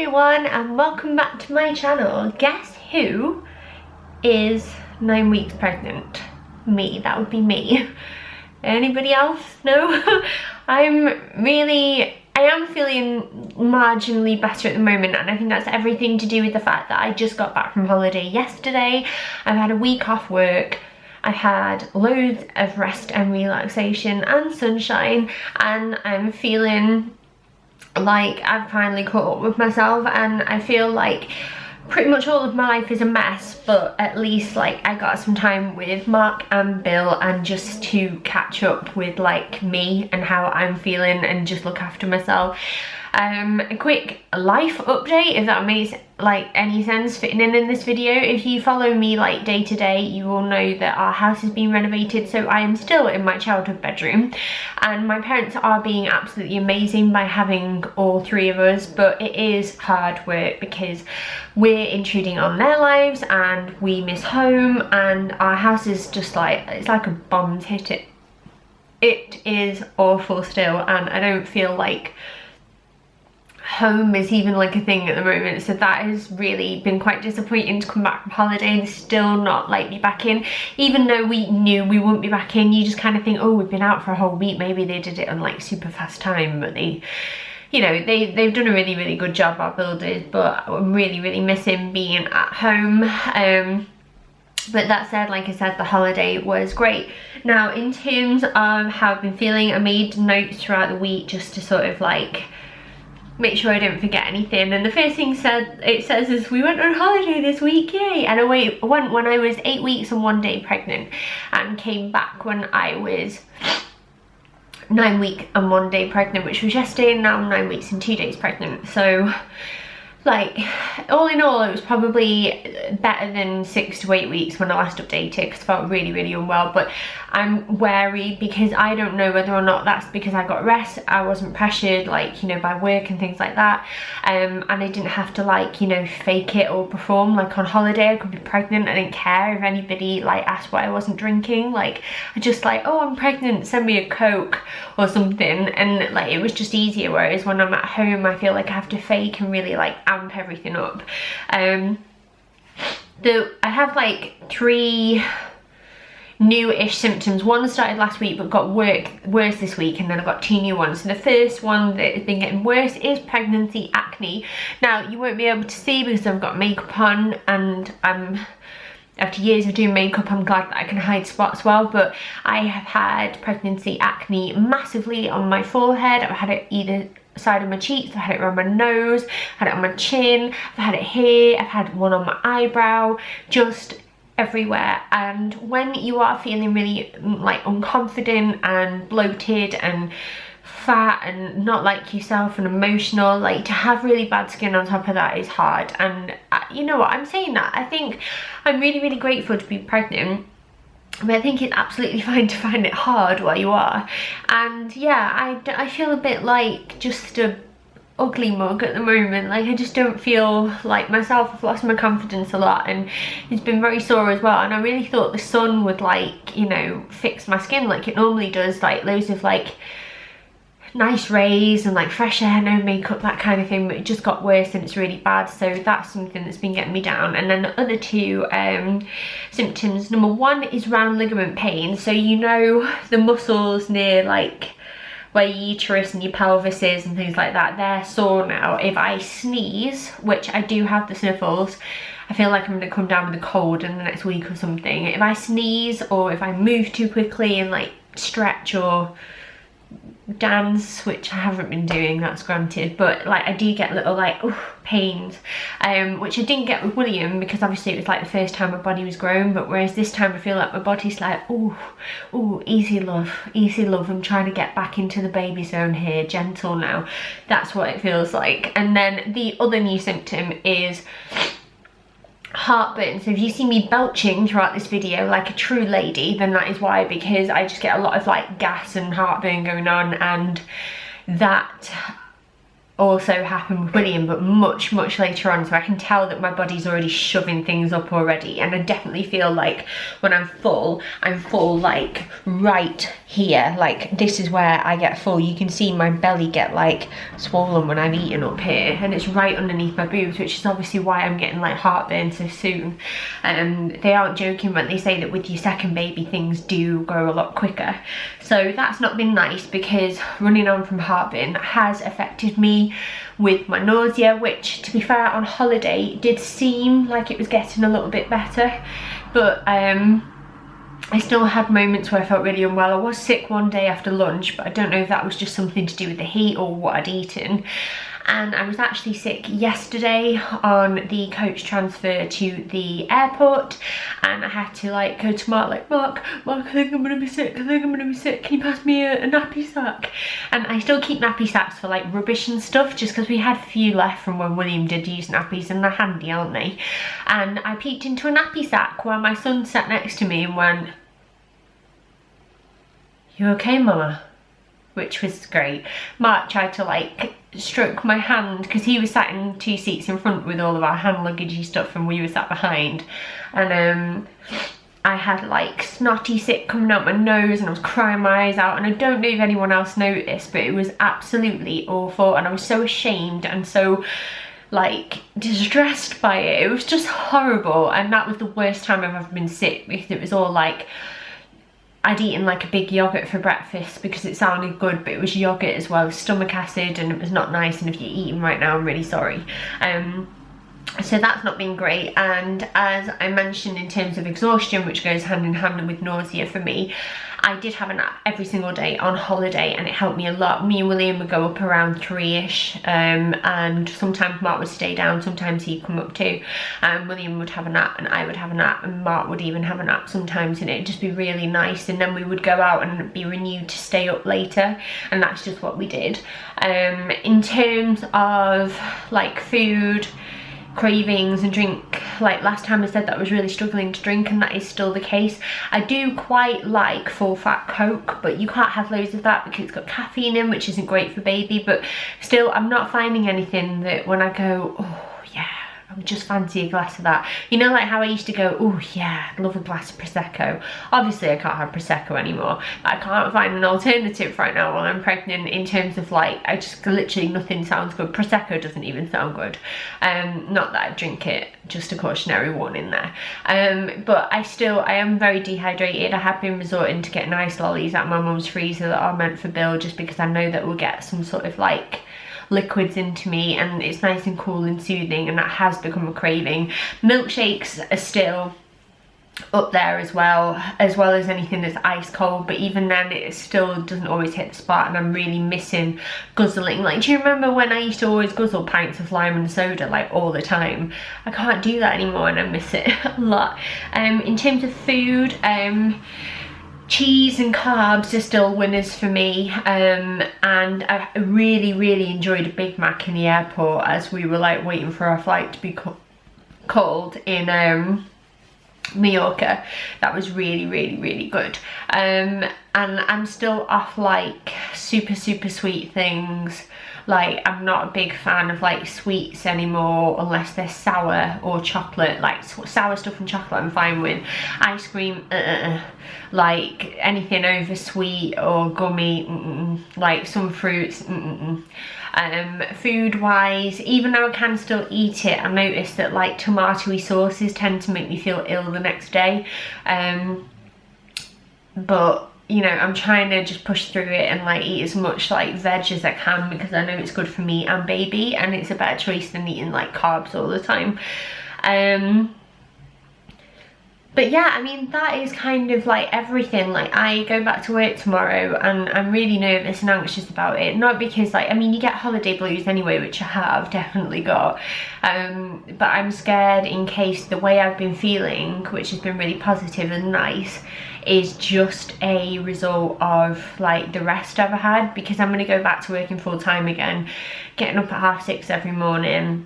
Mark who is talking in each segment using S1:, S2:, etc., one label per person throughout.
S1: everyone and welcome back to my channel. Guess who is 9 weeks pregnant? Me, that would be me. Anybody else? No? I am feeling marginally better at the moment, and I think that's everything to do with the fact that I just got back from holiday yesterday. I've had a week off work. I had loads of rest and relaxation and sunshine, and I'm feeling like I've finally caught up with myself, and I feel like pretty much all of my life is a mess, but at least like I got some time with Mark and Bill and just to catch up with like me and how I'm feeling and just look after myself. A quick life update, if that makes like any sense fitting in this video. If you follow me like day to day, you will know that our house has been renovated, so I am still in my childhood bedroom, and my parents are being absolutely amazing by having all three of us, but it is hard work because we're intruding on their lives and we miss home, and our house is just like, it's like a bomb's hit it. It is awful still, and I don't feel like home is even like a thing at the moment, so that has really been quite disappointing to come back from holiday and still not like be back in. Even though we knew we wouldn't be back in, you just kind of think, oh, we've been out for a whole week, maybe they did it on like super fast time, but they, you know, they've done a really good job, our builders, but I'm really missing being at home. But that said, like I said, the holiday was great. Now in terms of how I've been feeling, I made notes throughout the week just to sort of like make sure I don't forget anything, and the first thing it says is we went on holiday this week, yay. And I went when I was 8 weeks and 1 day pregnant, and came back when I was 9 weeks and 1 day pregnant, which was yesterday, and now I'm 9 weeks and 2 days pregnant. So like all in all, it was probably better than 6 to 8 weeks when I last updated, because I felt really unwell. But I'm wary because I don't know whether or not that's because I got rest, I wasn't pressured like, you know, by work and things like that, and I didn't have to like, you know, fake it or perform like on holiday. I could be pregnant, I didn't care if anybody like asked why I wasn't drinking. Like I just like, oh, I'm pregnant, send me a Coke or something, and like it was just easier. Whereas when I'm at home, I feel like I have to fake and really like amp everything up. I have like 3 new-ish symptoms. One started last week but got worse this week, and then I've got 2 new ones. So the first one that has been getting worse is pregnancy acne. Now you won't be able to see because I've got makeup on, and after years of doing makeup, I'm glad that I can hide spots well, but I have had pregnancy acne massively on my forehead. I've had it either side of my cheeks, I've had it around my nose, I've had it on my chin, I've had it here, I've had one on my eyebrow, just everywhere. And when you are feeling really like unconfident and bloated and fat and not like yourself and emotional, like to have really bad skin on top of that is hard. And you know what, I'm saying that, I think I'm really grateful to be pregnant, but I think it's absolutely fine to find it hard while you are. And yeah, I feel a bit like just a ugly mug at the moment. Like I just don't feel like myself. I've lost my confidence a lot, and it's been very sore as well. And I really thought the sun would like, you know, fix my skin like it normally does, like loads of like nice rays and like fresh air, no makeup, that kind of thing, but it just got worse and it's really bad. So that's something that's been getting me down. And then the other 2 symptoms, number 1 is round ligament pain. So you know the muscles near like where your uterus and your pelvis is and things like that, they're sore now. If I sneeze, which I do have the sniffles, I feel like I'm gonna come down with a cold in the next week or something. If I sneeze, or if I move too quickly and like stretch or dance, which I haven't been doing, that's granted, but like I do get little like pains, which I didn't get with William because obviously it was like the first time my body was grown. But whereas this time I feel like my body's like, oh, easy love, I'm trying to get back into the baby zone here, gentle now. That's what it feels like. And then the other new symptom is heartburn. So if you see me belching throughout this video like a true lady, then that is why, because I just get a lot of like gas and heartburn going on, and that also happened with William, but much later on, so I can tell that my body's already shoving things up already. And I definitely feel like when I'm full like right here, like this is where I get full. You can see my belly get like swollen when I've eaten up here, and it's right underneath my boobs, which is obviously why I'm getting like heartburn so soon. They aren't joking when they say that with your second baby things do go a lot quicker. So that's not been nice, because running on from heartburn has affected me with my nausea, which, to be fair, on holiday did seem like it was getting a little bit better, but I still had moments where I felt really unwell. I was sick one day after lunch, but I don't know if that was just something to do with the heat or what I'd eaten. And I was actually sick yesterday on the coach transfer to the airport, and I had to like go to Mark, like, Mark, I think I'm gonna be sick, can you pass me a nappy sack? And I still keep nappy sacks for like rubbish and stuff, just because we had a few left from when William did use nappies, and they're handy, aren't they? And I peeked into a nappy sack while my son sat next to me and went, "You okay, mama?" Which was great. Mark tried to like stroke my hand, because he was sat in 2 seats in front with all of our hand luggagey stuff, and we were sat behind. And I had like snotty sick coming out my nose, and I was crying my eyes out, and I don't know if anyone else noticed, but it was absolutely awful, and I was so ashamed and so like distressed by it. It was just horrible, and that was the worst time I've ever been sick, because it was all like, I'd eaten like a big yogurt for breakfast because it sounded good, but it was yogurt as well as stomach acid, and it was not nice. And if you're eating right now, I'm really sorry. So that's not been great. And as I mentioned, in terms of exhaustion, which goes hand in hand with nausea for me, I did have a nap every single day on holiday, and it helped me a lot. Me and William would go up around 3ish, and sometimes Mark would stay down, sometimes he'd come up too. William would have a nap, and I would have a nap, and Mark would even have a nap sometimes, and it'd just be really nice. And then we would go out and be renewed to stay up later, and that's just what we did. In terms of like food, cravings and drink, like last time I said that I was really struggling to drink, and that is still the case. I do quite like full fat Coke, but you can't have loads of that because it's got caffeine in, which isn't great for baby. But still, I'm not finding anything that when I go, oh yeah, I would just fancy a glass of that. You know, like how I used to go, oh yeah, I'd love a glass of Prosecco. Obviously I can't have Prosecco anymore, but I can't find an alternative right now while I'm pregnant, in terms of like, I just literally, nothing sounds good. Prosecco doesn't even sound good. Not that I drink it, just a cautionary warning there. But I am very dehydrated. I have been resorting to getting ice lollies out of my mum's freezer that are meant for Bill, just because I know that we'll get some sort of like liquids into me, and it's nice and cool and soothing, and that has become a craving. Milkshakes are still up there as well as anything that's ice cold, but even then it still doesn't always hit the spot, and I'm really missing guzzling. Like, do you remember when I used to always guzzle pints of lime and soda like all the time? I can't do that anymore, and I miss it a lot. In terms of food, cheese and carbs are still winners for me, and I really enjoyed a Big Mac in the airport as we were like waiting for our flight to be called in Mallorca. That was really good. And I'm still off like super sweet things. Like, I'm not a big fan of like sweets anymore unless they're sour or chocolate. Like sour stuff and chocolate I'm fine with. Ice cream, like anything over sweet or gummy, like some fruits, food wise, even though I can still eat it, I've noticed that like tomatoey sauces tend to make me feel ill the next day. But you know, I'm trying to just push through it and like eat as much like veg as I can, because I know it's good for me and baby, and it's a better choice than eating like carbs all the time. But yeah, I mean, that is kind of like everything. Like, I go back to work tomorrow and I'm really nervous and anxious about it. Not because like, I mean, you get holiday blues anyway, which I have definitely got. But I'm scared in case the way I've been feeling, which has been really positive and nice, is just a result of like the rest I've had, because I'm going to go back to working full time again, getting up at 6:30 every morning,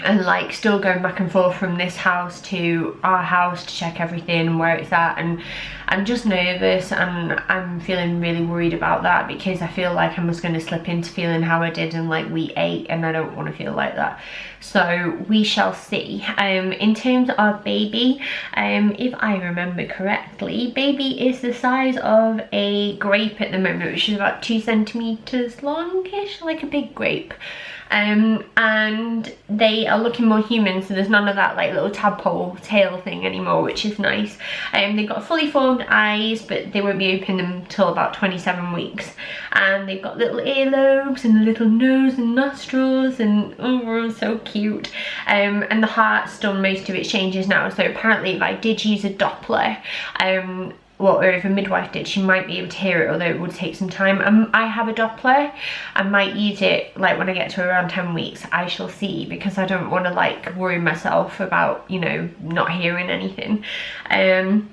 S1: and like still going back and forth from this house to our house to check everything and where it's at, and I'm just nervous and I'm feeling really worried about that because I feel like I'm just going to slip into feeling how I did in like week 8, and I don't want to feel like that. So we shall see. In terms of baby, if I remember correctly, baby is the size of a grape at the moment, which is about 2 centimeters longish, like a big grape. And they are looking more human, so there's none of that like little tadpole tail thing anymore, which is nice. They've got fully formed eyes, but they won't be open until about 27 weeks, and they've got little earlobes and a little nose and nostrils, and oh, so cute. And the heart's done most of its changes now, so apparently if I did use a Doppler, well, or if a midwife did, she might be able to hear it, although it would take some time. I have a Doppler. I might use it like when I get to around 10 weeks. I shall see, because I don't want to like worry myself about, you know, not hearing anything. And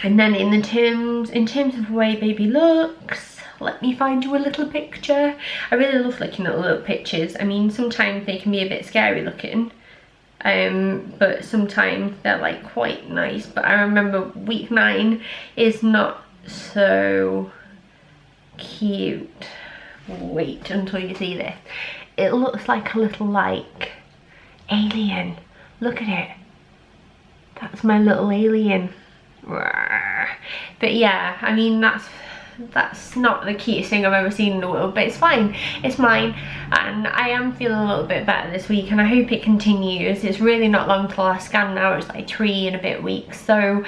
S1: then in terms of the way baby looks, let me find you a little picture. I really love looking at the little pictures. I mean, sometimes they can be a bit scary looking. But sometimes they're like quite nice. But I remember week 9 is not so cute. Wait until you see this. It looks like a little like alien. Look at it. That's my little alien. But yeah, I mean, that's not the cutest thing I've ever seen in the world, but it's fine, it's mine, and I am feeling a little bit better this week, and I hope it continues. It's really not long till our scan now. It's like 3 and a bit weeks, so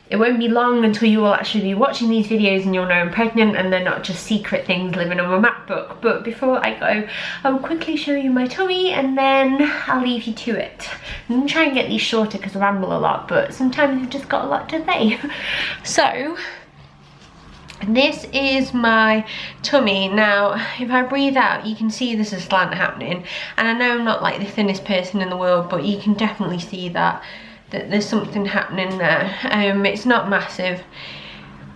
S1: it won't be long until you will actually be watching these videos and you'll know I'm pregnant and they're not just secret things living on my MacBook. But before I go, I'll quickly show you my tummy and then I'll leave you to it. I'm gonna try and get these shorter because I ramble a lot, but sometimes you've just got a lot to say. So this is my tummy. Now, if I breathe out, you can see there's a slant happening. And I know I'm not like the thinnest person in the world, but you can definitely see that there's something happening there. It's not massive,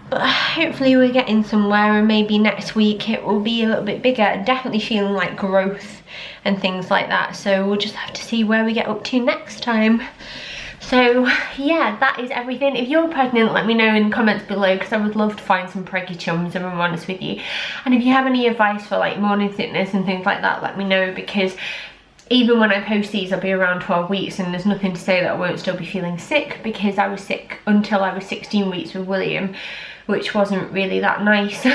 S1: but hopefully we're getting somewhere, and maybe next week it will be a little bit bigger. Definitely feeling like growth and things like that. So we'll just have to see where we get up to next time. So yeah, that is everything. If you're pregnant, let me know in the comments below, because I would love to find some preggy chums, if I'm honest with you. And if you have any advice for like morning sickness and things like that, let me know, because even when I post these, I'll be around 12 weeks and there's nothing to say that I won't still be feeling sick, because I was sick until I was 16 weeks with William, which wasn't really that nice,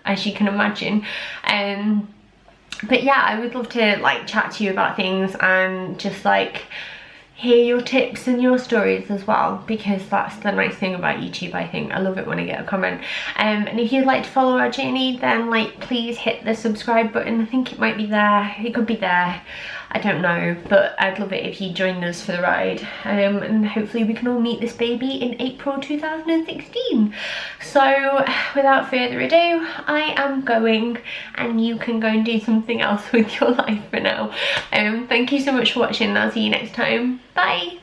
S1: as you can imagine. But yeah, I would love to like chat to you about things and just like hear your tips and your stories as well, because that's the nice thing about YouTube, I think. I love it when I get a comment. And if you'd like to follow our journey, then like please hit the subscribe button. I think it might be there, it could be there, I don't know, but I'd love it if you joined us for the ride. And hopefully we can all meet this baby in April 2016. So without further ado, I am going, and you can go and do something else with your life for now. Thank you so much for watching, and I'll see you next time. Bye.